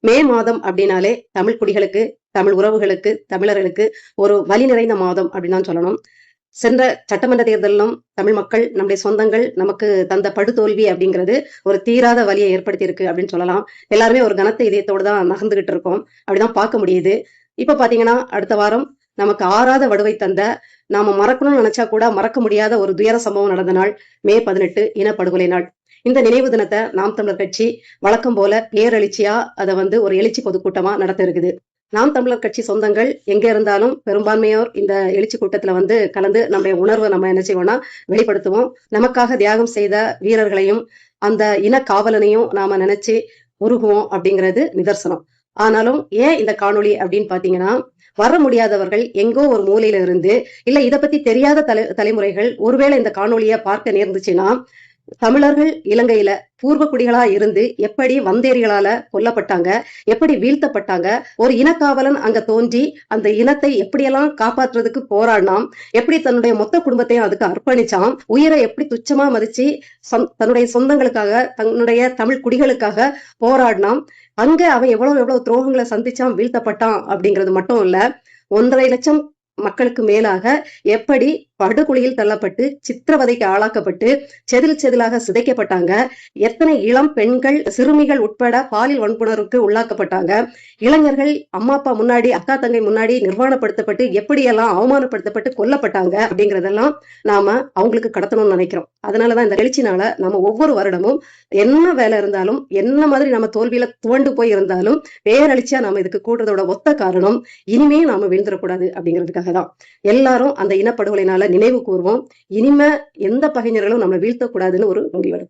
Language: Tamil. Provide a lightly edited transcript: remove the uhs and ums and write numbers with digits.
மே மாதம் அப்படின்னாலே தமிழ் குடிகளுக்கு, தமிழ் உறவுகளுக்கு, தமிழர்களுக்கு ஒரு வலி நிறைந்த மாதம் அப்படின்னு தான் சொல்லணும். சென்ற சட்டமன்ற தேர்தலிலும் தமிழ் மக்கள், நம்முடைய சொந்தங்கள் நமக்கு தந்த படுதோல்வி அப்படிங்கிறது ஒரு தீராத வலியை ஏற்படுத்தி இருக்கு அப்படின்னு சொல்லலாம். எல்லாருமே ஒரு கனத்த இதயத்தோடு தான் நகர்ந்துகிட்டு இருக்கோம். அப்படிதான் பார்க்க முடியுது. இப்ப பாத்தீங்கன்னா அடுத்த வாரம் நமக்கு ஆறாத வடுவை தந்த, நாம மறக்கணும்னு நினைச்சா கூட மறக்க முடியாத ஒரு துயர சம்பவம் நடந்த நாள் மே 18 இனப்படுகொலை நாள். இந்த நினைவு தினத்தை நாம் தமிழர் கட்சி வழக்கம் போல பேரெழுச்சியா அதை ஒரு எழுச்சி பொதுக்கூட்டமா நடத்த இருக்குது. நாம் தமிழர் கட்சி சொந்தங்கள் எங்க இருந்தாலும் பெரும்பான்மையோர் இந்த எழுச்சி கூட்டத்துல கலந்து நம்முடைய உணர்வை நம்ம என்ன செய்வோம்னா வெளிப்படுத்துவோம். நமக்காக தியாகம் செய்த வீரர்களையும் அந்த இன காவலனையும் நாம நினைச்சு உருகுவோம் அப்படிங்கிறது நிதர்சனம். ஆனாலும் ஏன் இந்த காணொளி அப்படின்னு பாத்தீங்கன்னா, வர முடியாதவர்கள் எங்கோ ஒரு மூலையில இருந்து, இல்ல இதை பத்தி தெரியாத தலைமுறைகள் ஒருவேளை இந்த காணொளியை பார்க்க நேர்ந்துச்சுன்னா, தமிழர்கள் இலங்கையில பூர்வ குடிகளா இருந்து எப்படி வந்தேரிகளால கொல்லப்பட்டாங்க, எப்படி வீழ்த்தப்பட்டாங்க, ஒரு இனக்காவலன் அங்க தோன்றி அந்த இனத்தை எப்படியெல்லாம் காப்பாற்றுறதுக்கு போராடினான், எப்படி தன்னுடைய மொத்த குடும்பத்தையும் அதுக்கு அர்ப்பணிச்சான், உயிரை எப்படி துச்சமா மதிச்சு தன்னுடைய சொந்தங்களுக்காக, தன்னுடைய தமிழ் குடிகளுக்காக போராடினான், அங்க அவன் எவ்வளவு துரோகங்களை சந்திச்சான், வீழ்த்தப்பட்டான் அப்படிங்கிறது மட்டும் இல்ல, 1.5 லட்சம் மக்களுக்கு மேலாக எப்படி படுகொலியில் தள்ளப்பட்டு சித்திரவதைக்கு ஆளாக்கப்பட்டு செதில் செதிலாக சிதைக்கப்பட்டாங்க, எத்தனை இளம் பெண்கள் சிறுமிகள் உட்பட பாலியல் வன்புணர்வுக்கு உள்ளாக்கப்பட்டாங்க, இளைஞர்கள் அம்மா அப்பா முன்னாடி அக்கா தங்கை முன்னாடி நிர்வாணப்படுத்தப்பட்டு எப்படியெல்லாம் அவமானப்படுத்தப்பட்டு கொல்லப்பட்டாங்க அப்படிங்கிறதெல்லாம் நாம அவங்களுக்கு கடத்தணும்னு நினைக்கிறோம். அதனாலதான் இந்த எழுச்சினால நம்ம ஒவ்வொரு வருடமும் என்ன வேலை இருந்தாலும், என்ன மாதிரி நம்ம தோல்வியில துவண்டு போய் இருந்தாலும் பேரழிச்சியா நாம இதுக்கு கூடுறதோட ஒத்த காரணம் இனிமே நாம வீழ்ந்துடக்கூடாது அப்படிங்கிறதுக்காக தான். எல்லாரும் அந்த இனப்படுகொலைனால நினைவு கூர்வோம். இனிமே எந்த பகைஞர்களும் நம்மளை வீழ்த்தக்கூடாதுன்னு ஒரு முடிவெடுப்போம்.